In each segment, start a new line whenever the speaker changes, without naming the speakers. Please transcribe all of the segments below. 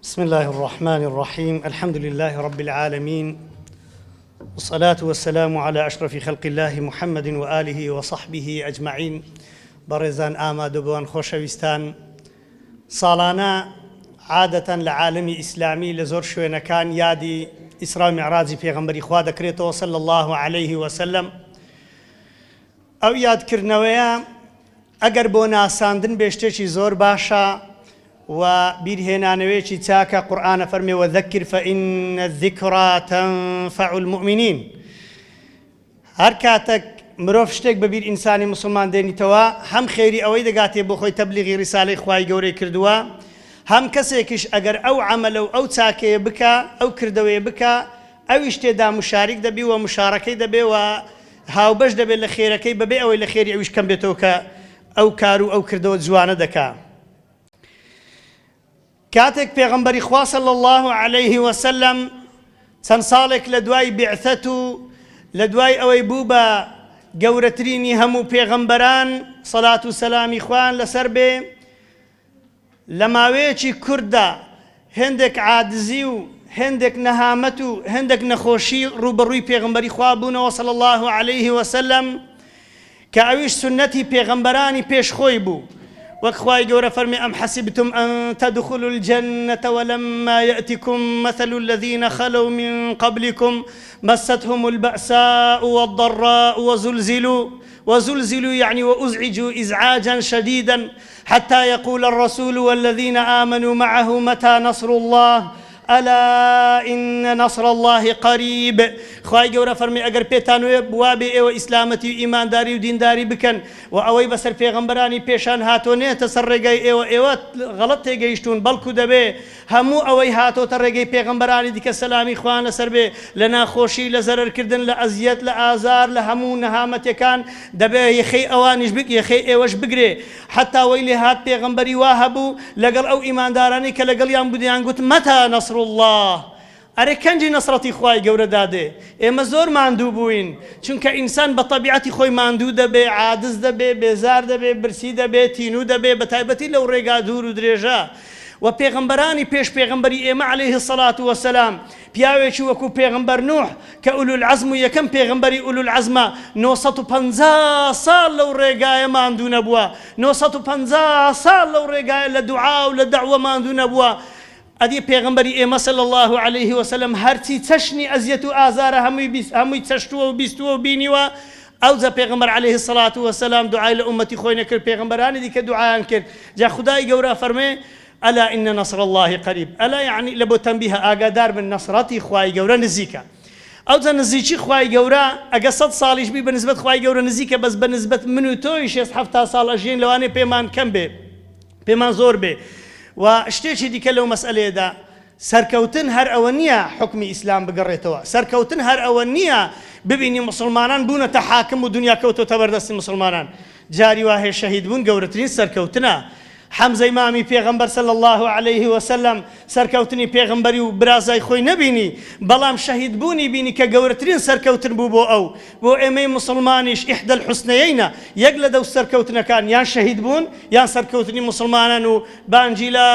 بسم الله الرحمن الرحيم الحمد لله رب العالمين والصلاة والسلام على أشرف خلق الله محمد وآله وصحبه أجمعين برزان آماد بوان خوشويستان صالانا عادة لعالم إسلامي لزور شوينة كان يادي إسراء معراجي في غنبري خواد كريتو صلى الله عليه وسلم أو ياد كرنويا أقر بونا ساندن بيشتشي زور باشا وبيرهنانويشي تاكا قرآن فرمي وذكر فإن الذكرى تنفع المؤمنين هركاتك مروف شتێک بەبیر ئینسانی مسلمان دێنیتەوە هەم خێری ئەوەی دەگاتێ بۆ خۆی تەبلیغی ڕیسالەی خوای گەورەی کردووە هەم کەسێکیش ئەگەر ئەو عەمەلە و ئەو چاکەیە بکە ئەو کردەوەیە بکە ئەویش تێدا مشاریک دەبی و مشارەکەی دەبێ و هاوبەش دەبێت لە خێرەکەی بەبێ ئەوەی لە خێری ئەویش کەم بێتەوە کە ئەو کار و ئەو کردەوە جوانە دەکا. کاتێک پێغەمبەری خوا صلی الله علیه وسلم چەند ساڵێک لە دوای بیعثەت و لە دوای ئەوەی بوو بە گەورەترینی هەموو پێغەمبەران سەڵات و سەلامی خوان لەسەر بێ لە ماوەیەکی کووردا هێندێک عاجزی و هێندێک نەهامەت و هێندێک نەخۆشی ڕوبەڕووی پێغەمبەری خوا بوونەوە صلی الله علیه وسلم کە ئەویش سنەتی پێغەمبەرانی پێشخۆی بوو. وكخواي جورا فرمي أم حسبتم أن تدخلوا الجنة ولما يأتكم مثل الذين خلوا من قبلكم مستهم البأساء والضراء وزلزلوا يعني وأزعجوا إزعاجا شديدا حتى يقول الرسول والذين آمنوا معه متى نصر الله ألا إن نصر الله قريب. خواهي جورا فرمي أقر بيتانو بوابي إيو إسلامتي وإيمان داري ودين داري بكن وأوي بسر پیغمبراني پیشان هاتوني تسر رقاي إيو غلط تيجيشتون بلكو دبي همو أوي هاتو ترقاي پیغمبراني ديك السلام إخوان لسر بي لنا خوشي لزرر كردن لأزيات لآزار لهمو نهامت يكان دبي يخي أوانيش بك يخي إيوش بقري حتى ويلي هات پیغمبري واهبو لقل أو إيمان داراني كلقل يام بديان قلت متى نصر الله ئەرێ کەنجی نەسڕەتی خوای گەورە دادێ. ئێمە زۆر ماندوو بووین چونکە ئینسان بە تەبیعەتی خۆی ماندوو دەبێ عاجز دەبێ بێزار دەبێ برسی دەبێ تینوو دەبێ بە تایبەتی لەو ڕێگا دوور و درێژە و پێغەمبەرانی پێش پێغەمبەری ئێمە عەلەیه السەڵات وەسەلام پیاوێکی وەکو پێغەمبەر نوح کە ئولو العەزم و یەکەم پێغەمبەری ئولو العەزمە 950 ساڵ لەو ڕێگایە ماندوو نەبووە 950 ساڵ لەو ڕێگایە لە دوعا و لە دەعوە ماندوو نەبووە. ئەدی پێغەمبەری ئێمە صلی الله علیه وسلم هەرچی چەشنی ئەزیەت و ئازارە هەمووی چەشتووە و بیستووە و بینیوە ئەوجا پێغەمبەر عەلەیه السەڵات وەسەلام دوعای لە ئومەتی خۆی نەکرد پێغەمبەرانی دیکە دوعایان کرد. جا خودای گەورە فەرمێ ئەلا ئین نەصر الله قەریب ئەلا یعنی لە بۆ تەنبیهە ئاگادار بن نەسڕەتی خوای گەورە نزیکە. ئەوجا نزیکی خوای گەورە ئەگە 100 ساڵیش بی بەنسبەت خوای گەورە نزیکە بەس بەنسبەت من و تۆی 6-7 ساڵ ئەژین لەوانەیە پێمان کەم بێ پێمان زۆر بێ. و شتێکی دیکە لەو مەسئلەیەدا سەرکەوتن هەر ئەوە نییە حکمی ئیسلام بگەڕێتەوە. سەرکەوتن هەر ئەوە نییە ببینی مسلمانان بوونەتە حاکم و دنیا کەوتۆتە بەردەستی مسلمانان. جاری وهەیە شەهید بوون گەورەترین سەرکەوتنە. حەمزەی مامی پێغەمبەر صلی الله علیه وسلم سەرکەوتنی پێغەمبەری و برازای خۆی نەبینی بەڵام شەهید بوونی بینی کە گەورەترین سەرکەوتن بوو بۆ ئەو بۆ ئێمەی مسلمانیش ئیحدە الحوسنەیەینە یەک لە دەو سەرکەوتنەکان یان شەهید بوون یان سەرکەوتنی مسلمانان و بانجی لا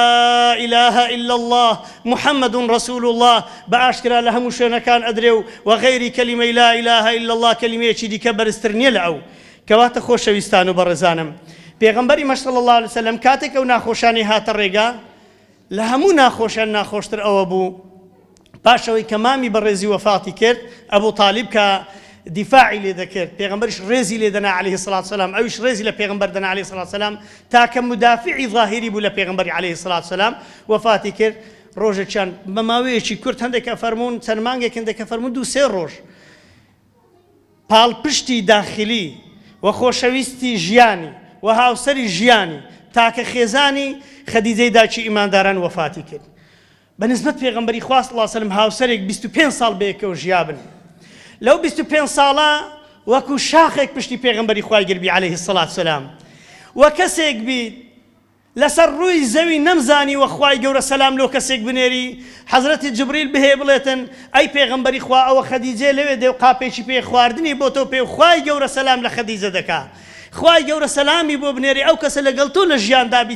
إله إلا الله محمد رسول الله بە ئاشکرا لە هەموو شوێنەکان ئەدرێ و غەیری کەلیمەی لا إله إلا الله کەلیمەیەکی دیکە بەرزتر نییە لە ئەو. کەواتە خۆشەویستان و بەڕێزانم پێغەمبەری مەش صلی الله علیه وسلم کاتێک ئەو ناخۆشانی هاتە ڕێگا لە هەموو ناخۆشیان ناخۆشتر ئەوە بوو پاشەوەی کە مامی بەڕێزی وەفاتی کرد ئەبوو تالیب کە دیفاعی لێ دەکرد پێغەمبەریش ڕێزی لێ دەنا عەلەیه السەڵات وسەلام ئەویش ڕێزی لە پێغەمبەر دەنا عەلەیه السەڵات وسەلام تاکە مدافعی ظاهری بوو لە پێغەمبەری عەلەیه السەڵات وسەلام وەفاتی کرد. ڕۆژێکیان بە ماوەیەکی کورت هەندێک فەرموون چەند مانگێک هەندێک فەرموون 2-3 ڕۆژ پاڵپشتی داخلی و خۆشەویستی ژیانی و هاوسەری ژیانی تاکە خێزانی خەدیجەی داچی ئیمانداران وەفاتی کرد. بەنسبەت پێغەمبەری خوا صلی الله علیه وسلم هاوسەرێک 25 ساڵ بەیەکەوە ژیابن. لەو 25 ساڵە وەکو شاخێک پشتی پێغەمبەری خوای گەورەی عەلەیه السەڵات وسەلام و کەسێک بیت لەسەر ڕووی زەوی نەمزانی و خوای گەورە سەلام لۆ کەسێک بنێری حەزرەتی جبریل بهێ بڵێتن ئەی پێغەمبەری خوا ئەوە خەدیجە لەوێ دێ و قاپێکی پێ خواردنی بۆ تۆ پێ خوای گەورە سەلام لە خەدیجە دەکا. خوای گەورە سەلامی بۆ بنێری ئەو کەسە لەگەڵ تۆ لە ژیاندا بی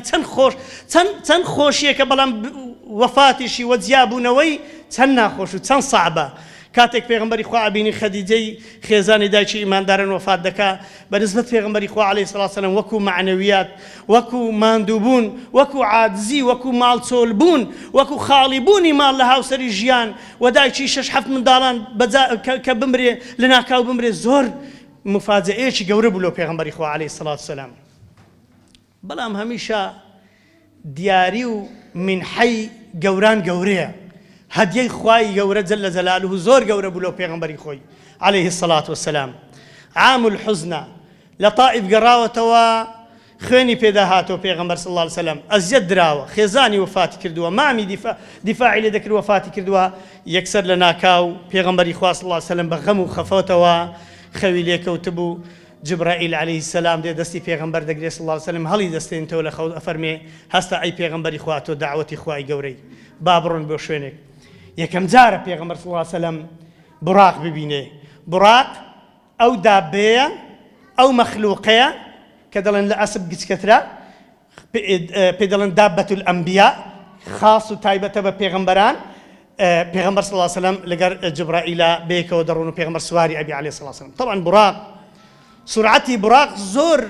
چەند خۆشیەکە بەڵام وەفاتیشی وەجیابوونەوەی چەند ناخۆش و چەند ساعبە. کاتێک پێغەمبەری خوا ئەبینی خەدیجەی خێزانی دایکی ئیماندارن وەفات دەکا بەنسبەت پێغەمبەری خوا عەلەیهی سەڵاتو وسەلام وەکو معنەویات، وەکو ماندووبوون، وەکو عاجزی، وەکو ماڵچۆلبوون، وەکو خاڵیبوونی ماڵ لە هاوسەری ژیان و دایکی 6-7 منداڵان کە بمرێ لە ناکاو بمرێ زۆر مفاجئەیەکی گەورە بوو لەو پێغەمبەری خوا عەلەیهی سەڵاتو وسەلام. بەڵام هەمیشە دیاری و منحەی گەوران گەورەیە. هەدیەی خوای گەورە جەلە جەلالوه زۆر گەورە بوو لەو پێغەمبەری خۆی عەلەیهی السەڵاتو وەسەلام. عام الحوزنە لە طائف گەڕاوەتەوە، خوێنی پێدا هاتەوە پێغەمبەر صلی الله علیه وسلم ئەزیەت دراوە، خێزانی وەفاتی کردووە، مامی دیفاعی لێ دەکرد وەفاتی کردووە. یەکسەر لە ناکاو پێغەمبەری خوا صلی الله علیه وسلم بە غەم و خەفەتەوە خەوی لێکەوت بوو. جبرائیل عەلەیهی السەلام دێ دەستی پێغەمبەر دەگرێت صلی الله علیه وسلم هەڵی دەستێنێتەوە لە خەوت ئەفەرمێ هەستا ئەی پێغەمبەری خوا تۆ داعوەتی خوای گەورەی با بڕۆن بۆ شوێنێک. یەکەم جارە پێغەمبەر صلی الله علیه وسلم براق ببینێ. براق ئەو دابەیە، ئەو مەخلووقەیە کە دەڵێن لە ئەسب گچکەترا، پێ دەڵێن دابەت الئەنبیا، خاص و تایبەتە بە پێغەمبەران. پێغەمبەر صلی الله علیه وسلم لەگەر جبرائیلە بەیەکەوە دەڕۆن و پێغەمبەر سواری ئەبی عەلەیهی السەڵاتو وسەلام. طبعا براق سرعەتی براق زۆر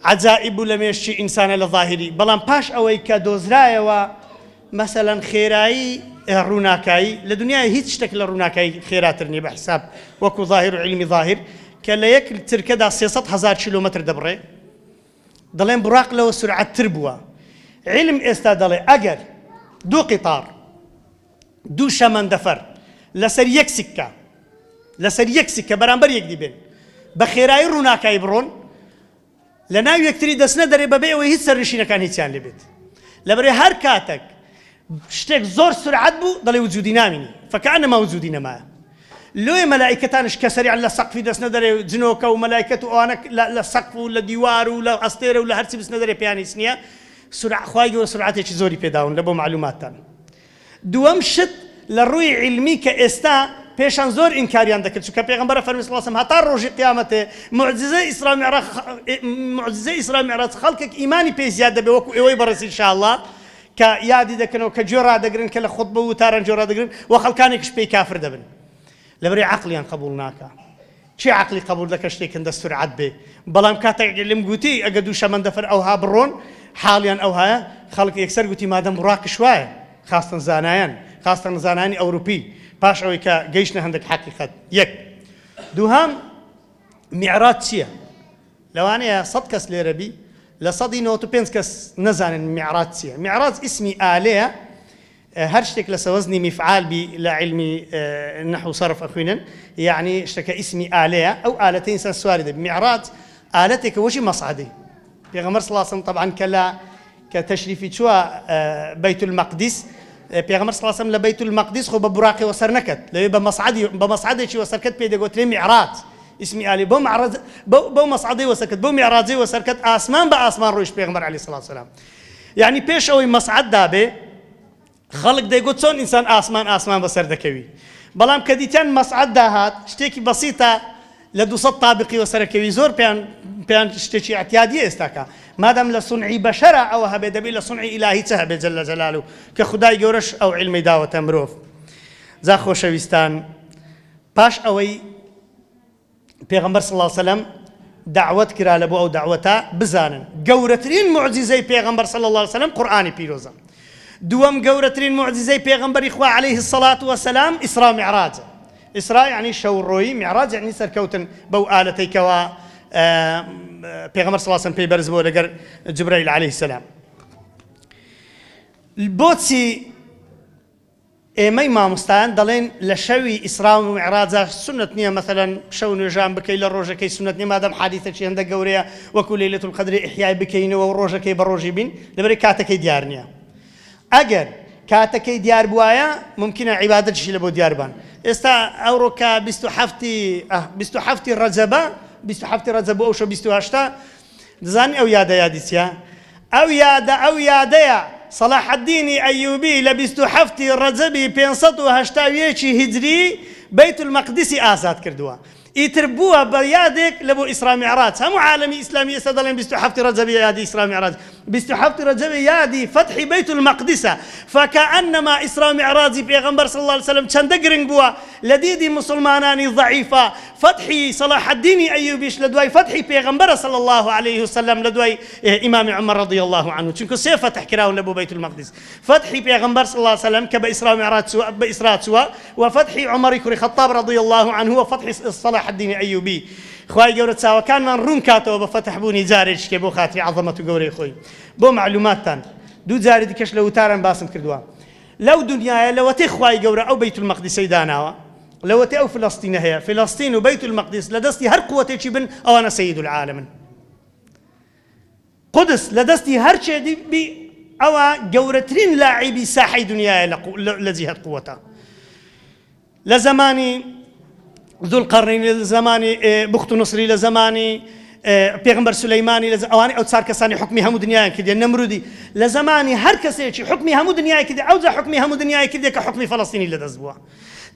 عەجائب بوو لە مێشکی ئینسانە لە ظاهری، بەڵام پاش ئەوەی کە دۆزرایەوە مەسەلەن خێرایی ڕووناکایی لە دنیای هیچ شتێک لە ڕووناکایی خێراتر نییە بە حساب وەکو ظاهر و علمی ظاهر کە لە یەک ترکەدا 300,000 کیلۆمەتر دەبڕێ. دەڵێن براق لەوە سرعەتتر بووە. علم ئێستا دەڵێ ئەگەر دوو قیتار، دوو شەمەندەفەر لەسەر یەک سکە بەرامبەر یەک دیبێن بە خێرایی ڕووناکایی بڕۆن، لە ناو یەکتری دەستنە دەرێ بەبێ ئەوەی هیچ سەرنشینەکان هیچیان لێبێت. لەبەرێ هەر کاتێک شتێک زۆر سرعەت بوو دەڵێ وجودی نامینی، فەکەئەنەما وجودی نەمایە. لۆیە مەلائیکەتانش کە سەریعن لە سەقفی دەستنە دەرێ، جنۆکە و مەلائیکەت و ئەوانە لە سەقف و لە دیوار و لە ئەستێرە و لە هەرچی بستنە دەرێ پێیان هیچ نییە. خوای گەورە سرعەتێکی زۆری پێداون لە بۆ معلوماتتان. دووەم شت لە ڕووی علمی کە ئێستا پێشان زۆر ئینکاریان دەکرد، چونکە پێغەمبەر فەرمی صلی الله علیه وسلم هەتا ڕۆژی قیامەتێ معجزەی ئیسرا و میعراج خەڵکێک ئیمانی پێی زیاد دەبێ وەکو ئێوەی بەڕێز ئینشاءالله کە یادی دەکەنەوە کە گوێ ڕادەگرن کە لە خوتبە و وتاران گوێ ڕادەگرن و خەڵکانێکیش پێی کافر دەبن. لەبەرێ عەقڵیان قبوڵ ناکە. چی عەقڵی قبوڵ دەکە شتێکن دە سرعەت بێ، بەڵام کاتێک لێم گوتی ئەگە دوو شەمەندەفەر ئەوها بڕۆن حاڵیان ئەوهایە، خەڵک یەکسەر گوتی مادەم براقش وایە، خاستن زانایانی ئەوروپی پاش ئەوەی کە گەیشتنە هەندێک حەقیقەت. یەک دووهەم میعراج چییە؟ لەوانەیە 100 کەس لێرە بی لە 195 کەس نەزانن میعراج چییە. میعراج ئیسمی ئالەیە، هەر شتێک لە سەوەزنی میفعال بی لە علمی نەحو سەرف ئەخوێنن، یعنی شتەکە ئیسمی ئالەیە، ئەو ئالەتە ئینسان سواری دەبێت. میعراج ئالەتێکە وەشی مەصعدەی. پێغەمبەر صلی الله علیه وسلم طبعا کە تەشریفی چووە بەیت المەقدس، پێغەمبەر صلی الله علیه وسلم لە بەیت المەقدس خۆ بە براقی وەسەر نەکرد، لەوێ بە مەصعدێکی وەسەرکرد پێی دەگوترێ میعراج، اسمی ئالی بۆ مەصعدەی وەسەرکرد، بۆ میعراجەی وەسەرکرد، ئاسمان بە ئاسمان ڕۆیشت پێغەمبەر عەلەیهی سەڵاتو وسەلام. یعنی پێش ئەوەی مەصعد دابێ خەڵک دەیگوت چۆن ئینسان ئاسمان بەسەر دەکەوی، بەڵام کە دیتیان مەصعد داهات شتێکی بەسیتە لە 200 تابقی وەسەرەکەوی زۆر پێیان شتێکی اعتیادیە ئێستاکە، مادام لە سونعی بەشەرە ئەوە هەبێ دەبێت لە سونعی ئیلاهی چە هەبێت جەلە جەلالوه کە خودای گەورەش ئەو عیلمەی داوەتە مرۆڤ. جا خۆشەویستان، پاش ئەوەی پێغەمبەر صلی الله علیه وسلم دعوت کرا لە بۆ ئەو دعوەتە بزانن گەورەترین معجزەی پێغەمبەر صلی الله علیه وسلم قورئانی پیرۆزە. دووەم گەورەترین معجزەی پێغەمبەری خوا عەلەیهی الصەڵاتو وەسەلام ئیسرا و میعراجە. ئیسرا یعنی شەوڕۆیی، میعراج یعنی سەرکەوتن بەو ئالەتەی کەوا پێغەمبەر صلی الله علیه وسلم پێی بەرز بووە لەگەر جبرائیل عەلەیهی السەلام. بۆچی ئێمەی مامۆستایان دەڵێن لە شەوی ئیسرا و میعراجە سنت نییە مەثەلەن شەو نوێژان بکەی لە ڕۆژەکەی سنت نییە مادام حادیثەکی هەندە گەورەیە وەکو لەیلەتول القەدر ئیحیای بکەینەوە و ڕۆژەکەی بە ڕۆژی بین، لەبەرەوەی کاتەکەی دیار نییە. ئەگەر کاتەکەی دیار بووایە ممکنە عیبادەتیشی لە بۆ دیاربان. ئێستا ئەوڕۆ کە 27 ڕەجەبە، 27 ڕەجەب بۆ ئەو شەو 28 دەزانی ئەو یادە یادی چییە؟ ئەو یادەیە صلاح الدین ئەیوبی لە 27 ڕەجەبی 581 هیجری بەیت المەقدسی ئازاد کردووە. ئیتر بووە بە یادێک لە بۆ ئیسرا و میعراج. هەموو عالەمی ئیسلامی ئێستا دەڵێن 27 ڕەجەبی یادی ئیسرا و میعراج، 27 رجب يادي فتح بيت المقدس فكأنما إسراء معراجي بيغمبر صلى الله عليه وسلم چند گرنگ بوا لديدي مسلماناني ضعيفة فتحي صلاح الدين أيوبيش لدواي فتحي بيغمبر صلى الله عليه وسلم لدواي إمام عمر رضي الله عنه چونكو سي فتح كراون لبو بيت المقدس فتحي بيغمبر صلى الله عليه وسلم كبإسراء معراج سوا بإسراء سوا وفتحي عمر كري خطاب رضي الله عنه وفتح صلاح الدين أيوبي خواهي قورة ساوة كان من رون كاتو بفتح بوني جارج كي بو خاطري عظمة قوري خوي بو معلومات تان دو جاري ديكش لو تارن باسم كردوا لو دنيا لو تخواهي قورة أو بيت المقدس يداناوا لو أو فلسطين هي فلسطين وبيت المقدس لدستي هر قوة تشبن أو أنا سيد العالم قدس لدستي هر شيء دي بي أو قورترين لاعبي ساحي دنيا لذي هاد قوتها لزماني ذو القرنين لزماني بخت نصري لزماني پیغمبر سليماني اواني او صار كساني حكمي هم دنيا كده نمرودي لزماني هر كسي حكمي هم دنيا كده او حكمي هم دنيا كده كحكمي فلسطيني لدزبوا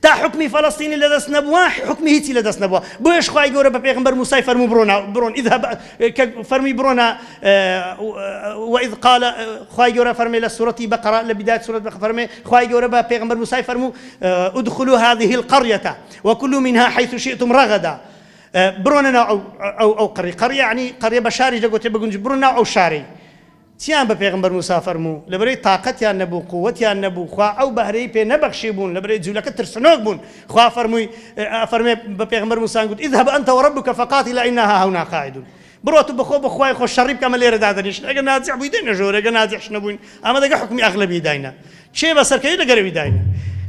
تا حكمي فلسطيني لدس نبوا حكمي هيتي لدس نبوا بوش خواي جورا بيغمبر موسى فرمو برون اذهب فرمي برونا واذ قال خواي جورا فرمي لسوره بقره لبدايه سوره بقره فرمي خواي جورا بيغمبر موسى فرمو ادخلوا هذه القريه وكلوا منها حيث شئتم رغدا برونا او قريه يعني قريه بشاري جوتي بقول برونا او شاري تيان بپیغمبر موسی فرمو لبري طاقت یا نبو قوت یا نبو خوا او بهري په نبخشي بون لبري جولك ترسنوك بون خوا فرمي بپیغمبر موسی قلت اذهب انت وربك فقاتل انها هنا قاعدون بروتو بخو خو شريب كما لير دادنيش اگه نازع بيدين جور اگه نازع شنبون اما دغه حكمي اغلبي داينا شي بسر كاي دغري داينا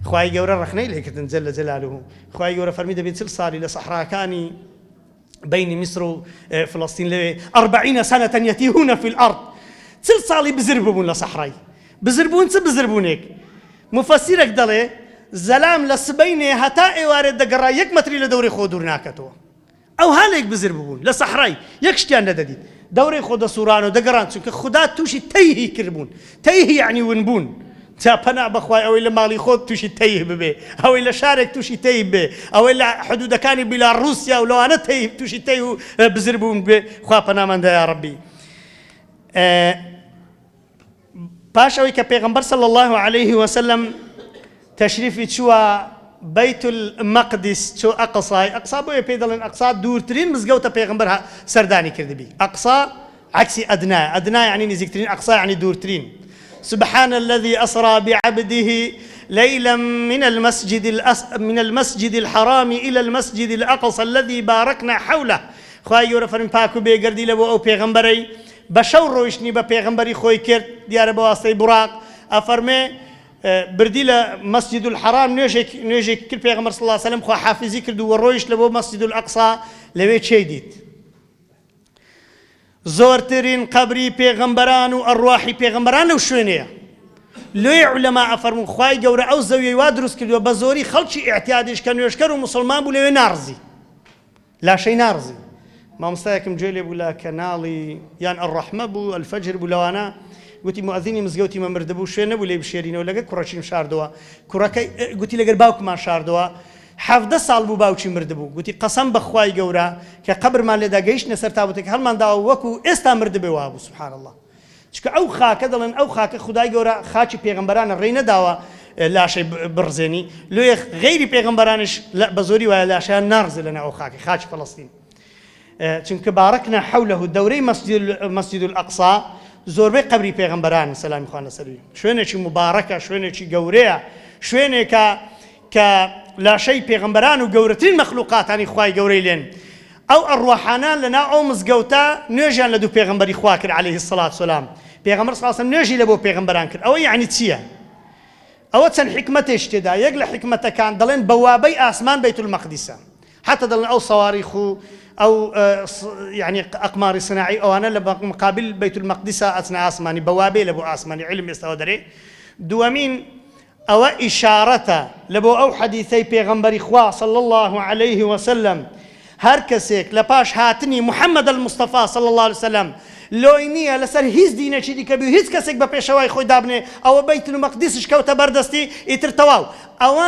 خواي جور رخني لك تنزل جلاله خواي جور فرمي دبي صار الى صحراء كاني بين مصر وفلسطين 40 سنه يتيهون في الارض تل صالي بزربون لصحراي بزربون بزربونك مفسرك دلي زلام لسبيني هتا ايوارد دقرا يك متري لدوري خودور ناكتو او هاليك بزربون لصحراي يكشتيان ندديد دوري خود سورانو دقران چونك خدا توشي تيهي كربون تيهي يعني ونبون تا بنا بخواي او الى مالي خود توشي تيه ببي او الى شارك توشي تيه بي او الى حدود كاني بلا روسيا ولو انا تيه توشي تيه بزربون بي خوا بنا من يا ربي باش اوي كبيغمبر صلى الله عليه وسلم تشريفي شو بيت المقدس شو اقصى بو يبيدل اقصى دورترين مزقوتا بيغمبر سرداني كردبي اقصى عكسي ادنى يعني نزكترين اقصى يعني دورترين سبحان الذي اسرى بعبده ليلا من المسجد الحرام الى المسجد الاقصى الذي باركنا حوله خايو رفرن باكو بيغردي لبو او بيغمبري بشور روشني بپیغمبري خوي كرد ديار بواسطه براق افرمي بردي مسجد الحرام نيجي كل پیغمبر صلى الله عليه وسلم خو حافظي كرد ورويش لبو مسجد الاقصى لوي تشيديت زورترين قبري پیغمبران وارواحي پیغمبران وشونيه لوي علماء افرمو خوي جورا او زوي وادرس كرد بزوري خلشي اعتيادش كانوا يشكروا مسلمان بولوي نارزي لا شيء نارزي ما مستاكم جيلي بولا كنالي يان الرحمه بو الفجر بولانا قلت مؤذني مزقوتي ما مردبو شينا ولا بشيرين ولا كراشين شاردوا كراكي قلت لي باوك ما شاردوا حفظ سال بو باوشي مردبو قلت قسم بخواي جورا كقبر ما لدا جيش نسر تابوتك هل من داو وكو استا مردبو وابو سبحان الله شك او خاك دلن او خاك خداي جورا خاچي پیغمبران رينا داوا لا شيء برزيني لو غيري پیغمبرانش لا بزوري ولا لا شيء نارز لنا او خاك خاچ فلسطين چونك باركنا حوله دوري مسجد الأقصى زوربي قبري پیغمبران سلام خوان سري شوينه شي مباركه شوينه شي غوريه شوينه ك لا شيء پیغمبران وغورتين مخلوقات اني خواي غوري لين او ارواحنا لنا او مزغوتا نيجان لدو پیغمبري خواكر عليه الصلاه والسلام پیغمبر صلى الله عليه وسلم نيجي لبو پیغمبران كر او يعني تسيا او تن حكمته اشتدا يقل حكمته كان دلين بوابي اسمان بيت المقدس حتى دلين او صواريخ او يعني اقمار صناعي او انا مقابل بيت المقدس اثناء اسماني بوابي لبو اسماني علم يستودري دوامين او اشارته لبو او حديثي پیغمبر خوا صلى الله عليه وسلم هر کسیک لپاش هاتني محمد المصطفى صلى الله عليه وسلم لوينيه لسر هیچ دینه چی دیکه به هیچ کسیک به پیشوای خو دابنه او بيت المقدس شکوته بردستی اترتواو او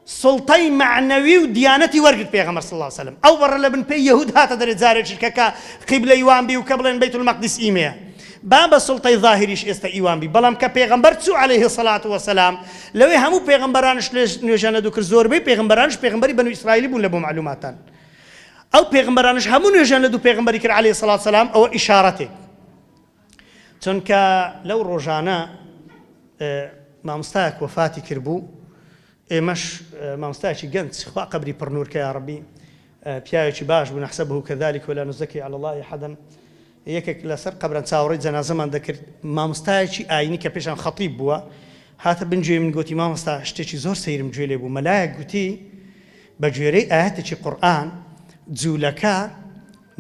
سلطي معنوي وديانتي ورقت بيغمر صلى الله عليه وسلم او بر لبن بي يهود هات دري زارج كا قبله يوان بي وقبل بيت المقدس ايميا بابە سڵتەی ظاهریش ئێستا ئیوان بی بەڵام کە پێغەمبەر چوو عەلەیهی سەڵات وەسەلام لەوەی هەموو پێغەمبەرانش نوێژانە دوو کرد زۆربەی پێغەمبەرانش پێغەمبەری بەنو ئیسرائیلی بوون لە بۆ معلوماتان ئەو پێغەمبەرانش هەموو نوێژان لە دوو پێغەمبەری کرد عەلەیهی سەڵات وەسەلام ئەوە ئیشارەتێک چونکە لەو ڕۆژانە مامۆستایەک وەفاتی کردبوو ئێمەش مامۆستایەکی گەنج خوا قەبری پڕنوورکە یا ڕەبی پیاوێکی باش بوو نەحسەبه كذلك ولا نزكي على الله أحدا یەکێک لەسەر قەبران چاوەڕێی جەنازەمان دەکرد مامۆستایەکی ئاینی کە پێشان خەتیب بووە هاتە بنگوێ من گوتی مامۆستا شتێکی زۆر سەیرم گوێ لێ بوو مەلایەک گوتی بە گوێرەی ئاەتێکی قورئان جوولەکە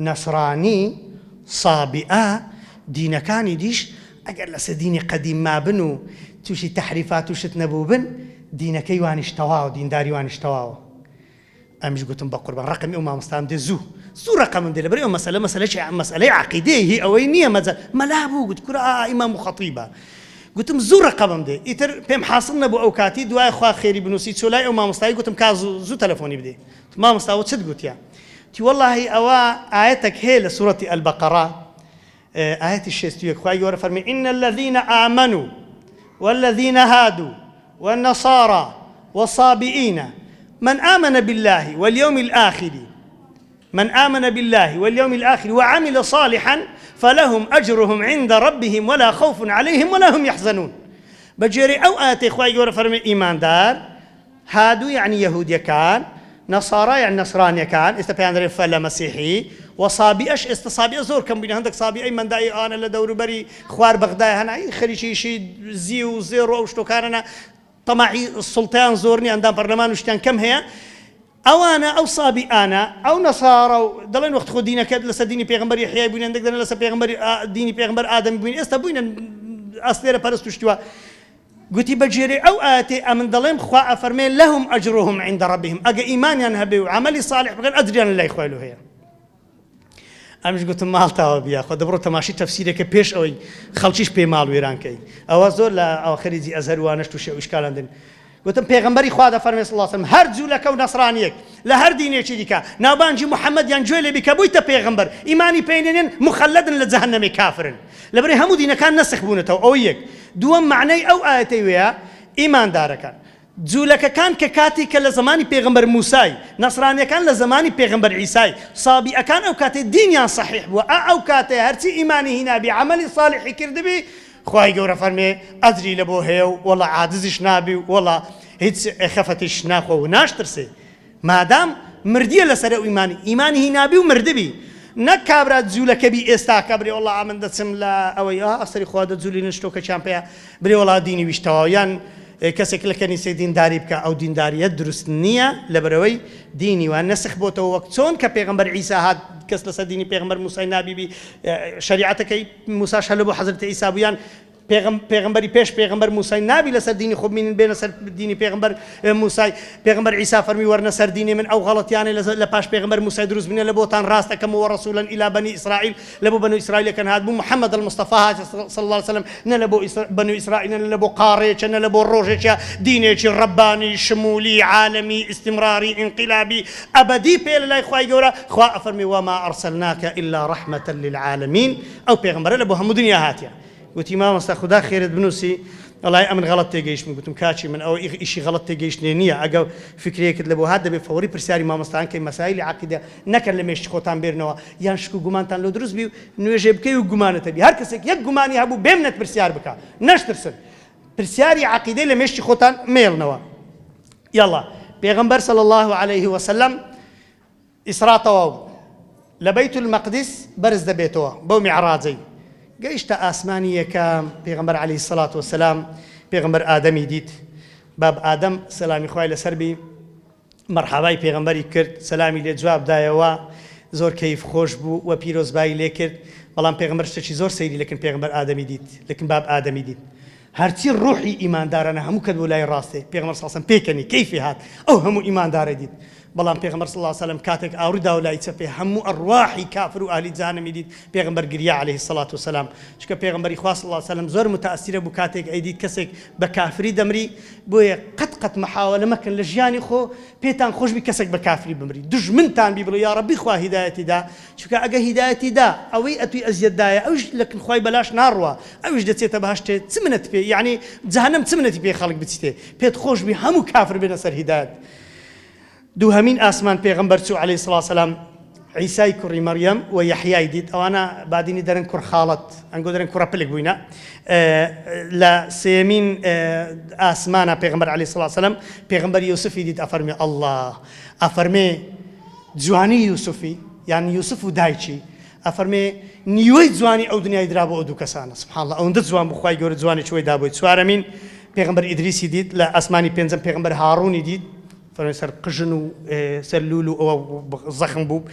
نەسڕانی سابئە دینەکانی دیش ئەگەر لەسەر دینی قەدیم مابن و تووشی تەحریفات و شت نەبوو بن دینەکەی وانیش تەواوە دینداری وانیش تەواوە ئەمیش گوتم بە قوربان ڕقمی ئەو مامۆستام دێ زوو ڕقمم دێ لەبەر ئەو مەسەلەی عەقیدەیە هی ئەوەی نییە مەجە مەلا بوو گوت کورە ئیمام و خەتیبە گوتم زوو ڕقمم دێ ئیتر پێم حاصل نەبوو ئەو کاتی دوای خوا خێری بنووسی چۆ لای ئەو مامۆستایی گوتم کا زوو تەلەفۆنی بدێ مامۆستاوە چت گوتیان تی وەڵڵاهی ئەوە ئاەتێک هەیە لە سوورەتی ئەلبەقەرە ئاەتی 61 خوای گەورە فەرمێ إن الذين آمنوا والذين هادوا والنصارى والصابئين من آمن بالله واليوم الآخر وعمل صالحا فلهم أجرهم عند ربهم ولا خوف عليهم ولا هم يحزنون بجري أو آتي خواهي قولة فرمي إيمان دار هادو يعني يهودية كان نصارى يعني نصرانية كان استبيان فلا مسيحي وصابئش استصابئ زور كم بين عندك صابئ أي من داي أنا لدور بري خوار بغداد هنا خليشي شي زيو زيرو أو شتو كاننا طمعي السلطان زورني عندنا برلمان وشتان كم هي أوانا أو صابئانا أو نصارى دلنا وقت خو دينك لسه ديني بيغمبر يحيى بين عندك دلنا لسه بيغمبر ديني بيغمبر آدم بين استبوين أصدر برستوشتوا قلت بجري أو آتي أمن دلهم خوا أفرمين لهم أجرهم عند ربهم أجا إيمان ينهبوا وعملي صالح بغير أدري أن لا يخوالوا هي ئەمش گوتم ماڵتاوە بیا خۆ دەبڕۆ تەماشی تەفسیرێکە پێش ئەوەی خەڵکیش پێی ماڵ وێرانکەی ئەوە زۆر لە ئاخریجی ئەزهەر وانەش تووشێ ئیشکالان دێن گوتم پێغەمبەری خوا دەفەرمێ صلی الله علیه و سلم هەر جوولەکە و نەسڕانیەک لە هەر دینێکی دیکە ناوبانگی محەممەدیان گوێ لێ بیکە بوویتە پێغەمبەر ئیمانی پێێنێن مخەلەدن لە جەهەنەمی کافرن لەبەرەی هەموو دینەکان نەسخ بوونەتەوە ئەوە یەک دووەم معنەی ئەو ئاەتەی وەیە ئیماندارەکان جوولەکەکان کە کاتی کە لە زمانی پێغەمبەر موسای نەسڕانیەکان لە زمانی پێغەمبەر عیسای سابئەکان ئەو کاتێ دینیان صحیح بووە ئەو کاتێ هەرچی ئیمانی هینابی عەمەلی صالحی کردبی خوای گەورە فەرمێ ئەجری لە بۆ هەیە و وەڵا عاجزیش نابی و وەڵا هیچ خەفەتیش ناخۆ و ناشترسێ مادام مردیە لەسەر ئەو ئیمانی هینابی و مردبی نەک کابرا جوولەکەبی ئێستا کە برێ وەڵا من دەچم لە ئەوەی ئەسەری خوا دەجوولی نشتۆکەچیان پێیە برێ وەڵا دینی ویشتەوە یان کەسێک لە کەنیسەی دینداری بکە ئەو دینداریە دروست نییە لەبەرەوەی دینی وان نەسخ بۆتەوە وەک چۆن کە پێغەمبەر عیسا هات کەس لەسەر دینی پێغەمبەر موسای نابیبی شریعەتەکەی موساش هەلە بۆ حەزرەتی عیسا بوویان پێغەمبەری پێش پێغەمبەر موسای نابی لەسەر دینی خۆ بینن بێنە سەر دینی پێغەمبەر موسای پێغەمبەر عیسا فەرمی وەرنە سەر دینی من ئەو غەڵەتیانەی لە پاش پێغەمبەر موسای دروست بینە لە بۆتان ڕاست دەکەمەوە ڕەسوولەن ئیلا بەنی ئیسرائیل لە بۆ بەنو ئیسرائیلەکان هاتبوو محەممەد المستەفا هات صلی الله علیه وسلم نە لە بۆ بەنو ئیسرائیل نە لە بۆ قاڕێکە نە لە بۆ ڕۆژێکە دینێکی ڕەبانی شمولی عالەمی ئیستیمراری ئینقیلابی ئەبەدی پێ لە لای خوای گەورە خوا ئەفەرمی وەما ئەرسەلناکە ئیلا ڕەحمەتەن للعالەمین ئەو پێغەمبەرە لە بۆ هەموو دنیا هاتیە گوتی مامۆستا خدا خێرت بنووسی وەڵای ئەمن غەڵەت تێگەیشتم گوتم کاچی من ئەوە ئیشی غەڵەت تێگەیشتنێ نییە ئەگەر فکرێکت لە بۆ هات دەبێت فەوری پرسیاری مامۆستایان کەی مەسایلی عەقیدە نەکەن لە مێشتی خۆتان بێرنەوە یان شک و گومانتان لە دروست بی و نوێژێ بکەی و گومانت هەبی هەر کەسێک یەک گومانی هەبوو بێمنێت پرسیار بکە نەشترسن پرسیاری عەقیدەی لە مێشتی خۆتان مێڵنەوە یاڵا پێغەمبەر صلی الله عليه وسلم ئیسراتەوە لە بەیت المەقدس بەرز دەبێتەوە بەو میعراجەی گەیشتە ئاسمانی یەکەم پێغەمبەر عەلەیهی سەڵات وەسەلام پێغەمبەر ئادەمی دیت باب ئادەم سەلامی خوای لەسەر بی مەرحەبای پێغەمبەری کرد سەلامی لێ جواب دایەوە زۆر کەیف خۆش بوو و پیرۆزبایی لێ کرد بەڵام پێغەمبەر شتێکی زۆر سەیری لەکن پێغەمبەر ئادەمی دیت لەکن باب ئادەمی دیت هەرچی ڕوحی ئیماندارانە هەموو کەت بۆ لای ڕاستێ پێغەمبەر صلی الله علیه و سلم پێکەنی کەیفی هات ئەو هەموو ئیماندارە دیت بەڵام پێغەمبەر صلی الله علیه و سلم کاتێک ئاوری داو لای چەپێ هەموو ئەڕواحی کافر و ئاهلی جەهەنەمی دیت پێغەمبەر گریا عەلەیهی الصلاة والسلام چونکە پێغەمبەری خوا صلی الله علیه و سلم زۆر متەئەسیرە بوو کاتێک ئەیدیت کەسێک بە کافری دەمری بۆیە قەت قەت محاولە مەکەن لە ژیانی خۆ پێتان خۆشبی کەسێک بە کافری بمری دژمنتان بی بڵێ یا ڕەبی خوا هیدایەتی دا چونکە ئەگە هیدایەتی دا ئەوەی ئەتوی ئەزیەتدایە ئەوش لەکن خوای بەلاش ناڕوە ئەوش دەچێتە بەهەشتێ چ منەت پێ یعنی جەهەنەم چ منەتی پێ خەڵک بچیتێ پێت خۆشبی هەموو کافر بێنە سەر هیدایەت. دووهەمین ئاسمان پێغەمبەر چوو عەلەیهی سڵاو سەلام عیسای کوڕی مەریەم و یەحیای دیت ئەوانە بادینی دەرن کوڕ خاڵەت ئەنگۆ دەرن کوڕە پلک بووینە. لە سێمین ئاسمانە پێغەمبەر عەلەیهی سڵاو سەلام پێغەمبەر یوسفی دیت ئەفەرمێ ئەڵڵا ئەفەرمێ جوانی یوسفی یان یوسف و دایکی ئەفەرمێ نیوەی جوانی ئەو دنیای درا بۆ ئەو دوو کەسانە سبحان الله ئەوەندە جوان بوو خوای گەورە جوانی چۆی دابووی. چوارەمین پێغەمبەر ئیدریسی دیت لە ئاسمانی پێنجەم پێغەمبەر هاڕوونی دیت سەر قژن و سەر لول و ئەوە زەخم بوو.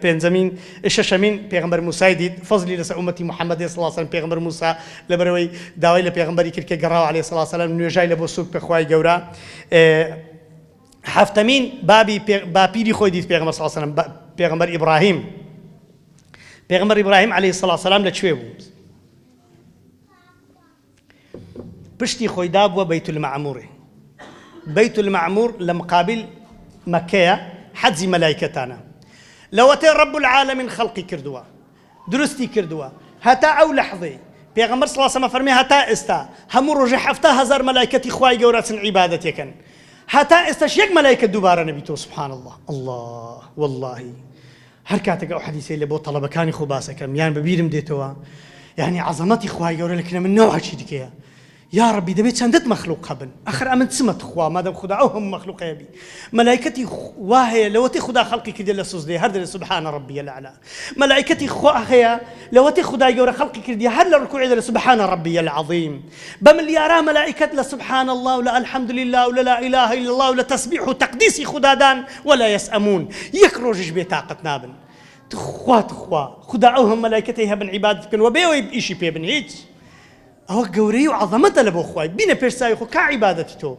پێنجەمین شەشەمین پێغەمبەر موسای دیت فەزلی لەسەر ئومەتی محەممەد سڵ سەلام پێغەمبەر موسا لەبەرەوەی داوای لە پێغەمبەری کرد کە گەڕاوە عەلەیهی سڵاو سەلام نوێژای لە بۆ سووک پێ خوای گەورە. هەفتەمین باپیری خۆی دیت پێغەمبەر سڵ سەلام پێغەمبەر ئیبراهیم. پێغەمبەر ئیبراهیم عەلەیهی سڵاو سەلام لەکوێ بوو؟ پشتی خۆی دابووە بەیت المەعموورێ. بيت المعمور لمقابل مكة حجز ملائكتانا لوتي رب العالمين خلقي كردوا درستي كردوا هتا أو لحظة بيغمبر صلى الله عليه وسلم فرمي هتا استا هم رجع حفتا هزار ملائكتي خواي جورات عبادتي كان هتا استا شيك ملائكة دوباره نبيتو سبحان الله الله والله هركاتك أو حديثي اللي بو طلبة كان خباسة كم يعني ببيرم ديتوا يعني عظمتي خواي جورا لكن من نوع شي دكيا يا ربي دەبێت چەندت مەخلوق هەبن ئەخر ئەمن چمەت خوا مادەم خدا ئەو هەموو مەخلوقەیە بی مەلایکەتی وا هەیە لەوەتی خدا خەڵقی کردێ لە سوزدێ هەر دەڵێ سوبحانە ڕەبیە الأعلا مەلایکەتی خوا هەیە لەوەتی خدای گەورە خەڵقی کردی هەر لە ڕکوعی دەڵێ سوبحانە ڕەبیە العەظیم بەملیارا مەلایکەت لە سوبحان الله ولا الحمد لله ولا لا إله إلا الله ولا تسبيح و تەقدیسی خدادان ولا يسأمون یەک ڕۆژش بێ تاقت نابن تخوا خدا ئەو هەموو مەلایکەتی هەبن عیبادت بکەن و بێەوەی ئیشی پێ بن هیچ ئەوە گەورەی و عەظەمەتە لە بۆ خوای بینە پێشساوی خۆ کا عیبادەتی تۆ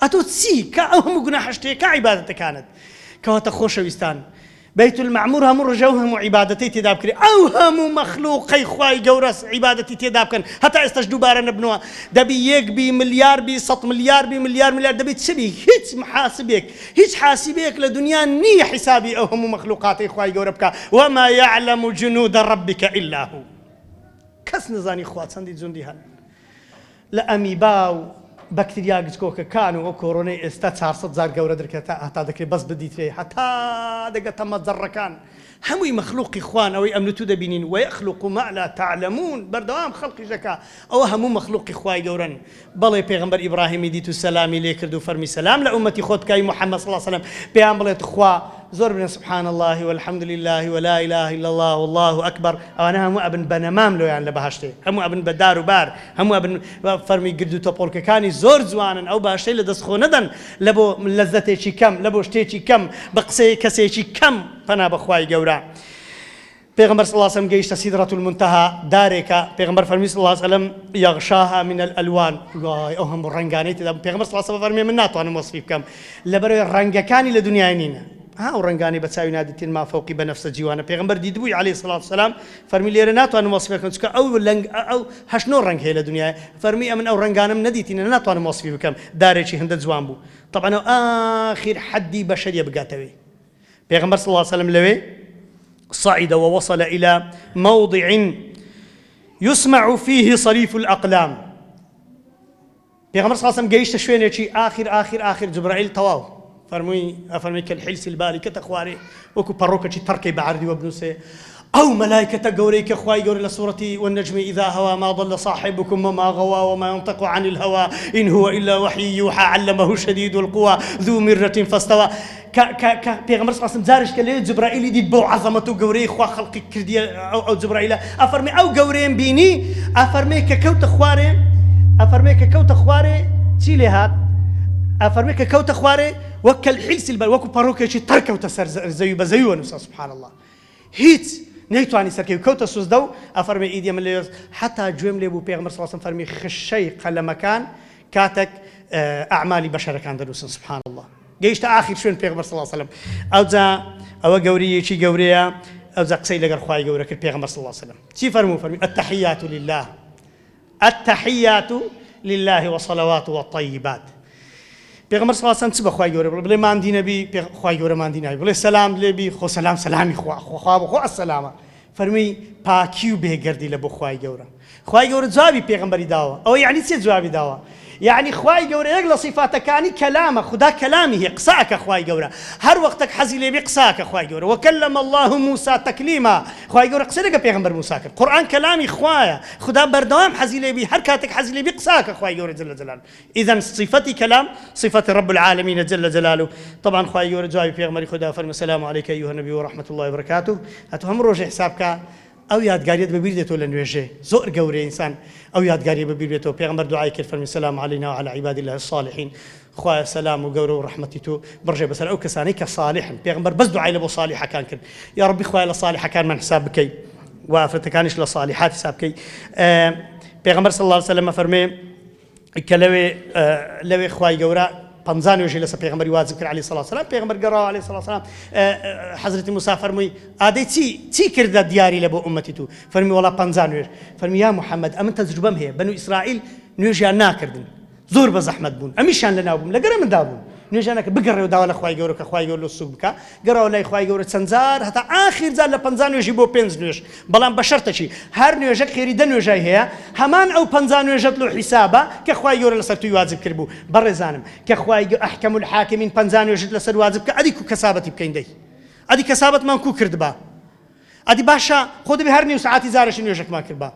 ئەتۆ چی کا ئەو هەموو گوناح شتەیە کا عیبادەتەکانت کەواتە خۆشەویستان بەیت المەعموور هەموو ڕۆژە و هەموو عیبادەتەی تێدا بکرێ ئەو هەموو مەخلوقەی خوای گەورە عیبادەتی تێدا بکەن هەتا ئێستاش دووبارە نەبنەوە دەبی یەک بی ملیار بی سەد ملیار بی ملیار دەبێت چ بی هیچ محاسبێک هیچ حاسبێک لە دنیا نییە حیسابی ئەو هەموو مەخلوقاتی خوای گەورە بکە وما يعلم جنود ربك إلا هو کەس نزانی خوا چەندی جوندی هەن لە ئەمیبا و بەکتریا گچکۆکەکان و ئەو کۆڕۆنەی ئێستا 400,000 گەورە دەکرێت هەتا دەکرێت بەس بدیترێ هەتا دەگەتە مەجەڕەکان هەمووی مەخلوقی خوان ئەوەی ئەم تو دەبینین وەیەخلوق ما لا تعلمون بەردەوام خەڵقی ژەکا ئەوە هەموو مەخلوقی خوای گەورەن بەڵێ پێغەمبەر ئیبراهیمی دیت و سەلامی لێ کرد و فەرمی سەلام لە ئومەتی خۆت بکای محەممەد صلی الله علیه وسلم پێیان بڵێت خوا زۆر بنە سبحان الله والحمد لله ولا إله إلا الله والله أكبر ئەوانە هەموو ئەبن بە نەمام لۆیان لە بەهەشتێ هەموو ئەبن بە دار و بار هەموو ئەبن فەرمی گرد و تۆپۆڵکەکانی زۆر جوانن ئەو باشەی لە دەست خۆ نەدەن لە بۆ لەزەتێکی کەم لە بۆ شتێکی کەم بە قسەی کەسێکی کەم پەنا بەخوای گەورە. پێغەمبەر صلی الله علیه و سلم گەیشتە سیدرة المنتهى دارێکە پێغەمبەر فەرمی صلی الله علیه و سلم یغشاها من الألوان وای ئەو هەموو ڕەنگانەی تێدا پێغەمبەر صلی الله علیه و سلم فەرمی من ناتوانم وەصفی بکەم لەبەرەوەی ڕەنگەکانی لە دنیای نینە ئەو ڕەنگانی بە چاوی نادیتین ما فەوقی بەنەفسە جیوانە پێغەمبەر دیدبووی عەلەیهی سڵات وسەلام فەرمی لێرە ناتوانم وەصفی بکەم چونکە ئەو 8 ڕەنگ هەیە لە دنیای فەرمی ئەمن ئەو ڕەنگانم نەدیتینە ناتوانم وەصفی بکەم دارێکی هەندە جوان بوو طبعا آخر حدی بەشەریە بگاتەوێ پێغەمبەر صلی الله علیه وسلم لەوێ صعد ووصل إلى موضع يسمع فيه صريف الأقلام پێغەمبەر صلی الله علیه وسلم گەیشتە شوێنێکی آخر جبرائیل تەواو فەرمووی كالحلس البالي خوارێ وەکو پەڕۆکەی تەڕکەی بەعەردیوە بنووسێ أو ملائكة گەورەی کە خوای گەورە لە سوورەتی والنجم إذا هوى ما ضل صاحبكم وما غوى وما ينطق عن الهوى إن هو إلا وحي يوحى علمه شديد القوى ذو مرة فاستوى پێغەمبەر صلی الله علیه و سلم جارش کە لێ جبرائیلی دیت بۆ عەزەمەت و گەورەی خوا خەڵقی کردیە ئەو جبرائیلە ئەفەرمێ ئەو گەورەیەم بینی ئەفەرمێ کە کەوتە خوارێ چی لێ هات ئەفەرمێ کە کەوتە خوارێ وەک کەالحلس البالي وەکو پەڕۆکێکی تەڕکەوتە سەر زەوی بە زەوی وەنووسە سبحان الله هیچ نەیتوانی سەرکەوی کەوتە سوزدە و ئەفەرمێ ئیدی من لێ حتا گوێم لێ بوو پێغەمبەر صلی الله علیه و سلم فەرمی خشەی قەلەمەکان کاتێک ئەعمالی بەشەرەکان دەنووسن سبحان الله گەیشتە ئاخر شوێن پێغەمبەر صلی الله علیه و سلم ئەوجا ئەوە گەورەیەکی گەورەیە ئەوجا قسەی لەگەڵ خوای گەورە کرد پێغەمبەر صلی الله علیه و سلم چی فەرموو التحیات لله والصلوات والطیبات پێغەمبەر صلی الله علیه و سلم چ بەخوای گەورە بڵێ ماندی نەبی خوای گەورە ماندی ناوی بڵێ سەلام لێبی خۆ سەلام سەلامی خوا بۆ خۆ ئەسەلامە فەرمووی پاکی و بێگەردی لە بۆ خوای گەورە خوای گەورە جوابی پێغەمبەری داوە ئەوە یعنی چێ جوابی داوە يعني خواي جورا يقل صفات كاني كلامه خدا كلامه قصاك خواي جورا هر وقتك حزيلي بقصاك خواي جورا وكلم الله موسى تكليما خواي جورا قصدك بيغمبر موسى القرآن كلامي خوايا خدا بردوام حزيلي بي حركاتك حزيلي بقصاك خواي جورا جل جلاله إذا صفتي كلام صفة رب العالمين جل جلاله طبعا خواي جورا جوابي بيغمبر خدا فرم السلام عليك أيها النبي ورحمة الله وبركاته هتهم روج حسابك أو يادگاریت ببیردێتەوە لە نوێژێ زۆر گەورەیە ئینسان ئەو یادگاریە ببیردێتەوە پێغەمبەر دوعای کرد فەرمی سەلام عەلەینا وعەلا عیباد الله الصالحین خوایە سەلام و گەورە و ڕەحمەتی تۆ بڕژێ بەسەر ئەو کەسانەی کە صالحن پێغەمبەر بەس دوعای لە بۆ صالحەکان کرد یا ڕەبی خوایە لە صالحەکانمان حساب بکەی و ئافرەتەکانیش لە صالحات حساب بکەی پێغەمبەر صلی الله علیه وسلم فەرمێ کە لەوێ خوای گەورە 50 نوێژی لەسەر پێغەمبەری واجب کرد عەلەیهی سەڵات وسەلام پێغەمبەر گەڕاوە عەلەیهی سەڵات وسەلام حەزرەتی موسا فەرمووی ئادەی چی کردە دیاری لە بۆ ئومەتی تو فەرمی وەڵا 50 نوێژ فەرمی یا محەممەد ئەمن تەجروبەم هەیە بەنو ئیسرائیل نوێژیان ناکردن زۆر بە زەحمەت بوون ئەمیشان لەناو بووم لەگەرە مندا بوون نوێژانەکە بگەڕێ و داوا لە خوای گەورە کە خوای گەورە لە سوک بکە گەڕاوە لای خوای گەورە چەند جار هەتا ئاخر جار لە 50 نوێژی بۆ 5 نوێژ بەڵام بە شەرتەچی هەر نوێژەک خێری 10 نوێژای هەیە هەمان ئەو 50 نوێژەت لە حیسابە کە خوای گەورە لەسەر توی واجب کرد بوو بەڕێزانم کە خوای ئەحکەم الحاکمین 50 نوێژت لەسەر واجب کە ئەدی کو کەسابەتی بکەین دەی ئەدی کەسابەتمان کو کرد بە ئەدی باشە خۆ دەبێ هەر نیو ساعتی زارەشی نوێژەکمان کرد بە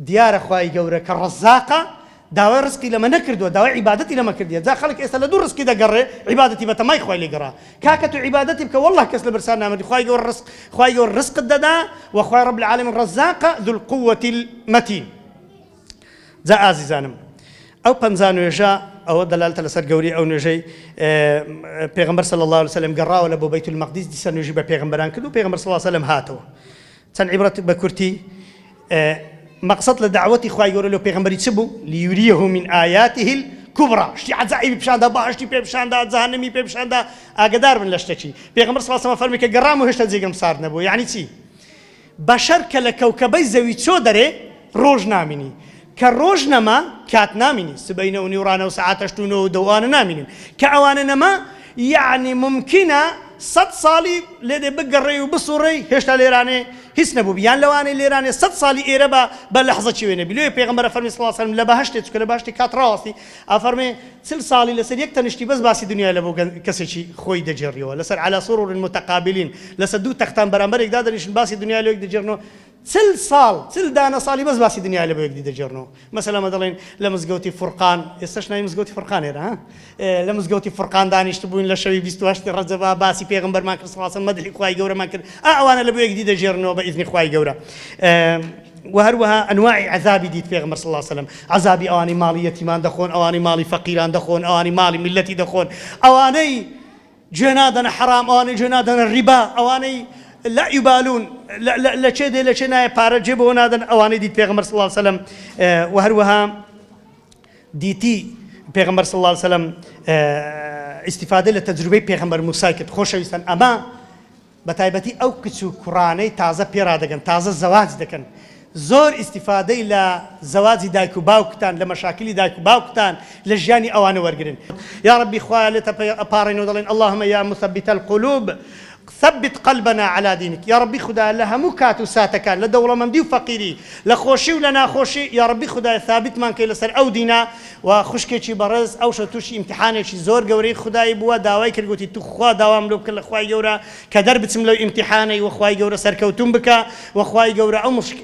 دیارە خوای گەورە کە ڕەزاقە داوای ڕزقی لەمە نەکردووە داوای عیبادەتی لەمە کردیە جا خەڵک ئێستا لە دوو ڕزقی دەگەڕێ عیبادەتی بە تەمای خوای لێگەڕا کاکە تو عیبادەتی بکە والله کەس لە برسان نامەدی خوای گەورە ڕزقت دەدا و خوای رب العالمین ڕەزاقە ذو القوة المتین جا ئازیزانم ئەو 50 نوێژە ئەوە دەلالتە لەسەر گەوری ئەو نوێژەی پێغەمبەر صلی الله علیه وسلم گەڕاوە لە بۆ بەیت المەقدس دیسە نوێژی بە پێغەمبەران کرد و پێغەمبەر صلی الله علیه وسلم هاتەوە چەند عیبرەت بە کورتی مقصد لدعوتي خواهي يقول له بيغمبري تسبو ليريه من آياته الكبرى شتي عزائي بشاندا باشتي بشاندا جهنمي بشاندا أقدار من لشتكي بيغمبر صلى الله عليه وسلم فرمي كجرام وهشت زيجم صار نبو يعني تي بشر كلكوكبي زوي تشودري روج ناميني كروج نما كات ناميني سبينا ونيرانا وساعات اشتونو ودوانا نامينين كأوانا نما يعني ممكنة 100 ساڵی لێ دێ بگەڕێ و بسوڕێی هێشتا لێرانێ هیچ نەبوو بیان لەوانەی لێرانێ 100 ساڵی ئێرە بە لەحظەکی وێنە بی لێ پێغەمبەر فەرمی صلی الله علیه وسلم لە بەهەشتێ چکە لە بەهەشتی کات ڕاستی ئەفەرمێ 40 ساڵی لەسەر یەک تەنیشتی بەس باسی دنیا لە بۆ کەسێکی خۆی دەجێڕیەوە لەسەر على سرور متقابلین لەسەر دوو تەختان بەرامبەرێکدا دەنیشن باسی دنیا لە یەک دەجێڕنەوە 40 دانە ساڵی بەس باسی دنیا لە بۆ یەک دەجێڕنەوە مەسەلا مە دەڵێن لە مزگەوتی فورقان ئێستاش ناوی مزگەوتی فورقان ئێرە لە مزگەوتی فورقان دانیشت بووین لە شەوی 28 ڕەجەبا باسی پێغەمبەرمان کرد خاصة مدحي خواي جورا ما كر أوانا لبوي جديدة جيرنو بإذن خواي جورا وهروها أنواع عذاب ديت في غمر صلى الله عليه وسلم عذابي أواني مالي يتيمان دخون أواني مالي فقيران دخون أواني مالي ملتي دخون أواني جنادنا حرام أواني جنادنا الربا أواني لا يبالون لا شيء لا شيء بارا جيبون هذا أواني ديت في غمر صلى الله عليه وسلم وهروها ديتي في غمر صلى الله عليه وسلم استفاده لتجربه پیغمبر موسی کت خوشویستن اما بتایبەتی ئەو کچ و کوڕانەی تازە پێرا دەگەن تازە زەواج دەکەن زۆر ئیستیفادەی لە زەواجی دایک و باوکتان لە مەشاکلی دایک و باوکتان لە ژیانی ئەوانە وەرگرن یا ربی خوایە لێتە ئەپارڕێنەوە دەڵێن اللهم یا مثبت القلوب ثبت قلبنا على دينك يا ربي خدا لها مكات وساتكان لدولة ممدي وفقيري لخوشي ولنا خوشي يا ربي خدا ثابت من كي لسر أو دينا وخشكي برز أو شتوشي امتحاني شي زور قوري خدا يبوا داواي كرقوتي تخوا دوام لو كل خواي جورا كدر بتسملو امتحاني وخواي جورا سركوتم بك وخواي جورا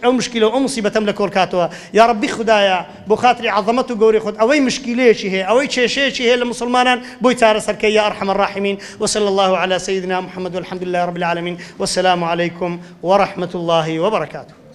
أو مشكلة أو مصيبة تملك وركاتها يا ربي خدايا بخاطري عظمته قوري خد أوي مشكلة شي هي أوي شيء هي للمسلمان بويتار سركي يا أرحم الراحمين وصلى الله على سيدنا محمد والحمد لله رب العالمين والسلام عليكم ورحمة الله وبركاته.